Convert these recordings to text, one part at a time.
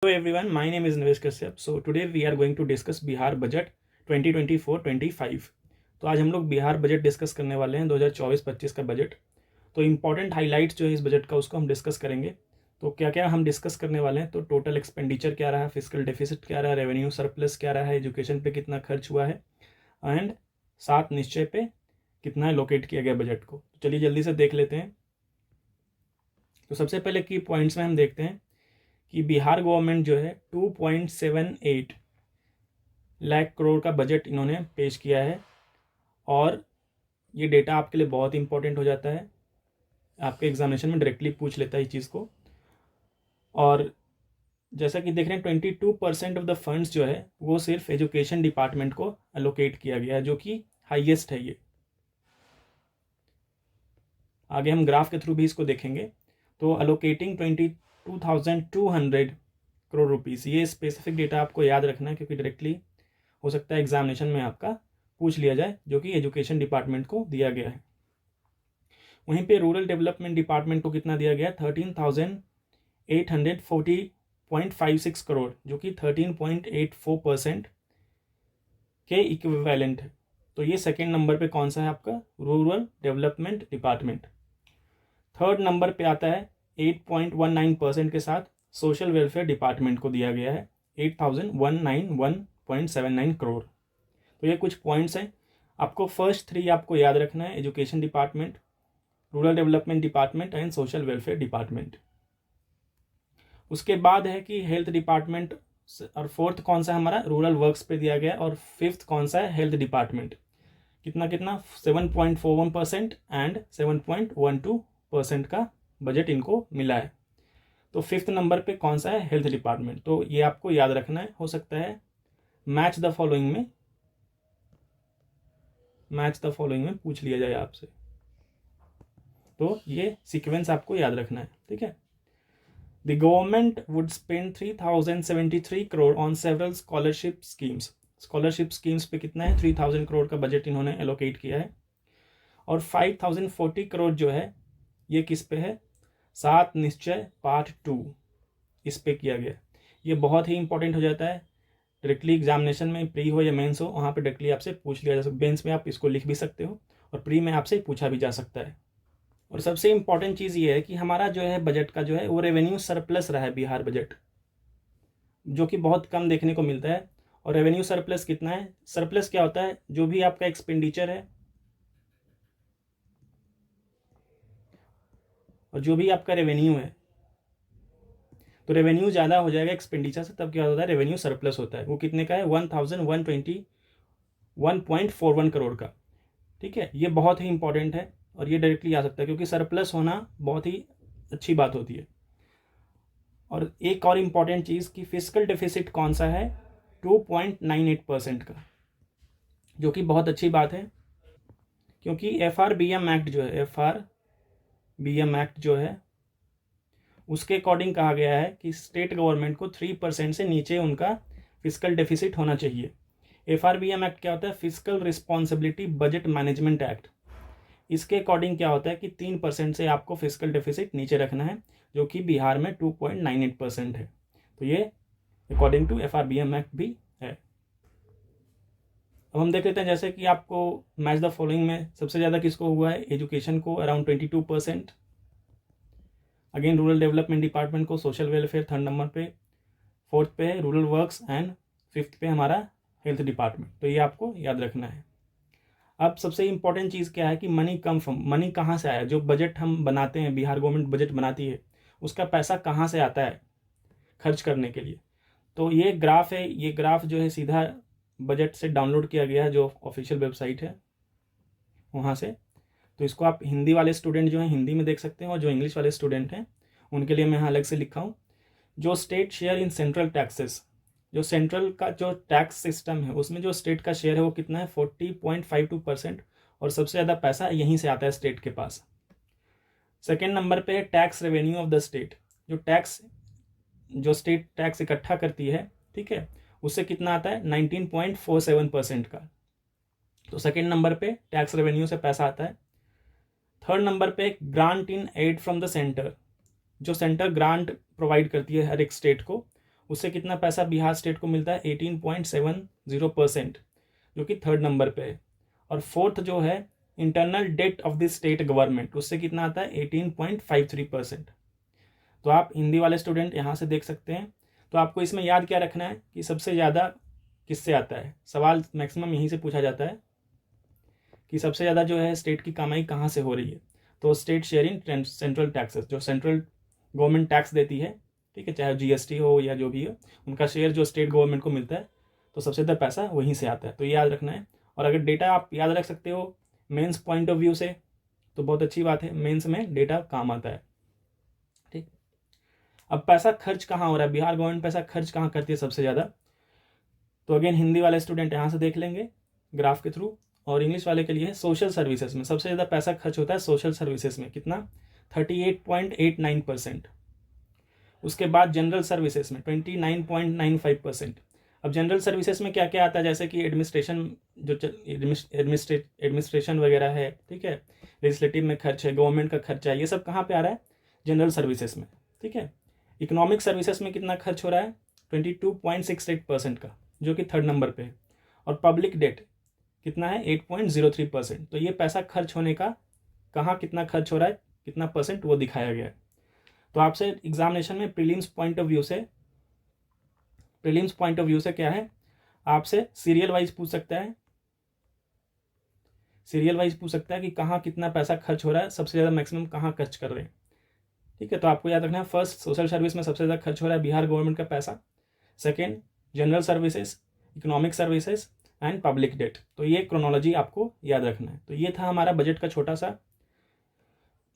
Hello everyone, my name is Nivesh Kashyap. So today we are going to discuss Bihar budget 2024-25। तो आज हम लोग Bihar budget discuss करने वाले हैं 2024-25 का बजट। तो इम्पॉर्टेंट हाइलाइट्स जो है इस बजट का उसको हम डिस्कस करेंगे। तो क्या क्या हम डिस्कस करने वाले हैं, तो टोटल एक्सपेंडिचर क्या रहा, फिजिकल डेफिसिट क्या रहा, रेवेन्यू सरप्लस क्या रहा है, एजुकेशन पे कितना खर्च हुआ है एंड 7 निश्चय पे कितना एलोकेट किया गया बजट को। तो चलिए जल्दी से देख लेते हैं। तो सबसे पहले की पॉइंट्स में हम देखते हैं कि बिहार गवर्नमेंट जो है 2.78 लाख करोड़ का बजट इन्होंने पेश किया है। और ये डेटा आपके लिए बहुत इंपॉर्टेंट हो जाता है, आपके एग्जामिनेशन में डायरेक्टली पूछ लेता है इस चीज़ को। और जैसा कि देख रहे हैं 22% ऑफ द फंड्स जो है वो सिर्फ एजुकेशन डिपार्टमेंट को एलोकेट किया गया है, जो कि हाईएस्ट है ये। आगे हम ग्राफ के थ्रू भी इसको देखेंगे। तो एलोकेटिंग 22,200 करोड़ रुपीज़, ये स्पेसिफिक डेटा आपको याद रखना है क्योंकि डायरेक्टली हो सकता है एग्जामिनेशन में आपका पूछ लिया जाए, जो कि एजुकेशन डिपार्टमेंट को दिया गया है। वहीं पे रूरल डेवलपमेंट डिपार्टमेंट को कितना दिया गया है, 13,840.56 करोड़, जो कि 13.84% के इक्विवेलेंट है। तो ये सेकेंड नंबर पे कौन सा है आपका, rural development department. Third number पे आता है 8.19% के साथ सोशल वेलफेयर डिपार्टमेंट को दिया गया है 8,191.79 करोड़। तो ये कुछ पॉइंट्स हैं, आपको फर्स्ट 3 आपको याद रखना है, education department, rural development department and social welfare department. उसके बाद है कि हेल्थ डिपार्टमेंट, और फोर्थ कौन सा हमारा रूरल वर्क्स पे दिया गया, और फिफ्थ कौन सा है हेल्थ डिपार्टमेंट। कितना कितना 7.41% एंड 7.12% का बजट इनको मिला है। तो फिफ्थ नंबर पे कौन सा है, हेल्थ डिपार्टमेंट। तो ये आपको याद रखना है, हो सकता है मैच द फॉलोइंग में पूछ लिया जाए आपसे, तो ये सीक्वेंस आपको याद रखना है, ठीक है। The government would spend 3,073 crore on several scholarship schemes पे कितना है, 3,000 करोड़ का बजट इन्होंने एलोकेट किया है। और 5,040 करोड़ जो है ये किस पे है, 7 निश्चय पार्ट 2 इस पे किया गया। ये बहुत ही इंपॉर्टेंट हो जाता है, डायरेक्टली एग्जामिनेशन में प्री हो या मेंस हो, वहाँ पे डायरेक्टली आपसे पूछ लिया जा सकता है। मेंस में आप इसको लिख भी सकते हो और प्री में आपसे पूछा भी जा सकता है। और सबसे इंपॉर्टेंट चीज़ ये है कि हमारा जो है बजट का जो है वो रेवेन्यू सरप्लस रहा है बिहार बजट, जो कि बहुत कम देखने को मिलता है। और रेवेन्यू सरप्लस कितना है, सरप्लस क्या होता है, जो भी आपका एक्सपेंडिचर है और जो भी आपका रेवेन्यू है, तो रेवेन्यू ज़्यादा हो जाएगा एक्सपेंडिचर से, तब क्या होता है, रेवेन्यू सरप्लस होता है। वो कितने का है, 1,121.41 करोड़ का, ठीक है। ये बहुत ही इंपॉर्टेंट है और ये डायरेक्टली आ सकता है क्योंकि सरप्लस होना बहुत ही अच्छी बात होती है। और एक और इम्पॉर्टेंट चीज़ कि फिजिकल डेफिसिट कौन सा है, 2.98% का, जो कि बहुत अच्छी बात है क्योंकि FRBM एक्ट जो है उसके अकॉर्डिंग कहा गया है कि स्टेट गवर्नमेंट को 3% से नीचे उनका फिजिकल डेफिसिट होना चाहिए। FRBM एक्ट क्या होता है, physical responsibility budget management act. इसके अकॉर्डिंग क्या होता है कि 3% से आपको फिजिकल डेफिसिट नीचे रखना है, जो कि बिहार में 2.98% है। तो ये अकॉर्डिंग टू FRBM एक्ट भी है। अब हम देख लेते हैं, जैसे कि आपको मैच द फॉलोइंग में सबसे ज़्यादा किसको हुआ है, एजुकेशन को around 22%, again rural development department को, सोशल वेलफेयर थर्ड नंबर पे, फोर्थ पे है रूरल वर्क्स एंड फिफ्थ पे हमारा हेल्थ डिपार्टमेंट। तो ये आपको याद रखना है। अब सबसे इंपॉर्टेंट चीज़ क्या है कि मनी कहाँ से आया, जो बजट हम बनाते हैं, बिहार गवर्नमेंट बजट बनाती है, उसका पैसा कहाँ से आता है खर्च करने के लिए। तो ये ग्राफ है, ये ग्राफ जो है सीधा बजट से डाउनलोड किया गया है, जो ऑफिशियल वेबसाइट है वहाँ से। तो इसको आप हिंदी वाले स्टूडेंट जो हैं हिंदी में देख सकते हैं, और जो इंग्लिश वाले स्टूडेंट हैं उनके लिए मैं यहाँ अलग से लिखा हूँ। जो state share in central taxes, जो सेंट्रल का जो टैक्स सिस्टम है उसमें जो स्टेट का शेयर है वो कितना है, 40.52%, और सबसे ज़्यादा पैसा यहीं से आता है स्टेट के पास। सेकेंड नंबर पे है tax revenue of the state, जो स्टेट टैक्स इकट्ठा करती है, ठीक है, उससे कितना आता है, 19.47% का। तो सेकेंड नंबर पे टैक्स रेवेन्यू से पैसा आता है। थर्ड नंबर पे grant in aid from the centre, जो सेंटर ग्रांट प्रोवाइड करती है हर एक स्टेट को, उससे कितना पैसा बिहार स्टेट को मिलता है 18.70%, जो कि थर्ड नंबर पे है। और फोर्थ जो है internal debt of the state government, उससे कितना आता है 18.53%। तो आप हिंदी वाले स्टूडेंट यहाँ से देख सकते हैं। तो आपको इसमें याद क्या रखना है कि सबसे ज़्यादा किससे आता है, सवाल मैक्सिमम यहीं से पूछा जाता है कि सबसे ज़्यादा जो है स्टेट की कमाई कहाँ से हो रही है। तो स्टेट शेयरिंग सेंट्रल टैक्सेस, जो सेंट्रल गवर्नमेंट टैक्स देती है, ठीक है, चाहे जीएसटी हो या जो भी हो, उनका शेयर जो स्टेट गवर्नमेंट को मिलता है, तो सबसे ज़्यादा पैसा वहीं से आता है। तो ये याद रखना है। और अगर डेटा आप याद रख सकते हो मेंस पॉइंट ऑफ व्यू से तो बहुत अच्छी बात है, मेंस में डेटा काम आता है। ठीक, अब पैसा खर्च कहाँ हो रहा है, बिहार गवर्नमेंट पैसा खर्च कहाँ करती है सबसे ज़्यादा। तो अगेन हिंदी वाले स्टूडेंट यहाँ से देख लेंगे ग्राफ के थ्रू, और इंग्लिश वाले के लिए है सोशल सर्विसेज में सबसे ज़्यादा पैसा खर्च होता है सोशल सर्विसेज में, कितना 38.89%। उसके बाद जनरल सर्विसेज में 29.95%। अब जनरल सर्विसेज में क्या क्या आता है, जैसे कि एडमिनिस्ट्रेशन, जो एडमिनिस्ट्रेशन वगैरह है, ठीक है, लेजिस्लेटिव में खर्च है, गवर्नमेंट का खर्चा है, ये सब कहाँ पे आ रहा है, जनरल सर्विसेज में। ठीक है, इकोनॉमिक सर्विसेज में कितना खर्च हो रहा है 22.68% का, जो कि थर्ड नंबर पे है। और पब्लिक डेट कितना है 8.03%। तो ये पैसा खर्च होने का कहाँ कितना खर्च हो रहा है, कितना परसेंट, वो दिखाया गया है। तो आपसे एग्जामिनेशन में प्रीलिम्स पॉइंट ऑफ व्यू से क्या है, आपसे सीरियल वाइज पूछ सकता है कि कहाँ कितना पैसा खर्च हो रहा है, सबसे ज़्यादा मैक्सिमम कहाँ खर्च कर रहे हैं। ठीक है, तो आपको याद रखना है, फर्स्ट सोशल सर्विस में सबसे ज़्यादा खर्च हो रहा है बिहार गवर्नमेंट का पैसा, second general services, economic services and public debt. तो ये क्रोनोलॉजी आपको याद रखना है। तो ये था हमारा बजट का छोटा सा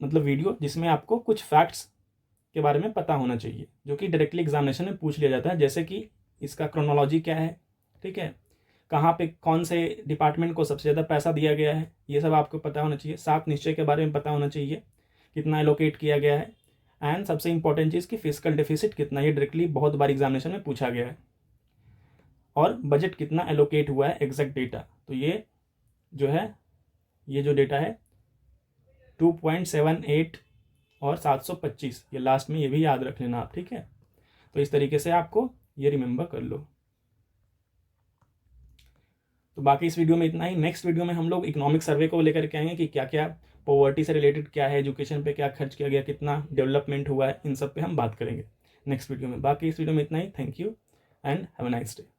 मतलब वीडियो, जिसमें आपको कुछ फैक्ट्स के बारे में पता होना चाहिए, जो कि डायरेक्टली एग्जामिनेशन में पूछ लिया जाता है, जैसे कि इसका क्रोनोलॉजी क्या है, ठीक है, कहाँ पे कौन से डिपार्टमेंट को सबसे ज़्यादा पैसा दिया गया है, ये सब आपको पता होना चाहिए। 7 निश्चय के बारे में पता होना चाहिए, कितना एलोकेट किया गया है, एंड सबसे इंपॉर्टेंट चीज़ कि फिजिकल डेफिसिट कितना, ये डायरेक्टली बहुत बार एग्जामिनेशन में पूछा गया है। और बजट कितना एलोकेट हुआ है, एग्जैक्ट डेटा। तो ये जो है, ये जो डेटा है 2.78 और 725, ये लास्ट में ये भी याद रख लेना आप, ठीक है। तो इस तरीके से आपको ये रिमेंबर कर लो। तो बाकी इस वीडियो में इतना ही। नेक्स्ट वीडियो में हम लोग इकोनॉमिक सर्वे को लेकर के आएंगे कि क्या क्या पॉवर्टी से रिलेटेड क्या है, एजुकेशन पे क्या खर्च किया गया, कितना डेवलपमेंट हुआ है, इन सब पे हम बात करेंगे नेक्स्ट वीडियो में। बाकी इस वीडियो में इतना ही। Thank you and have a nice day.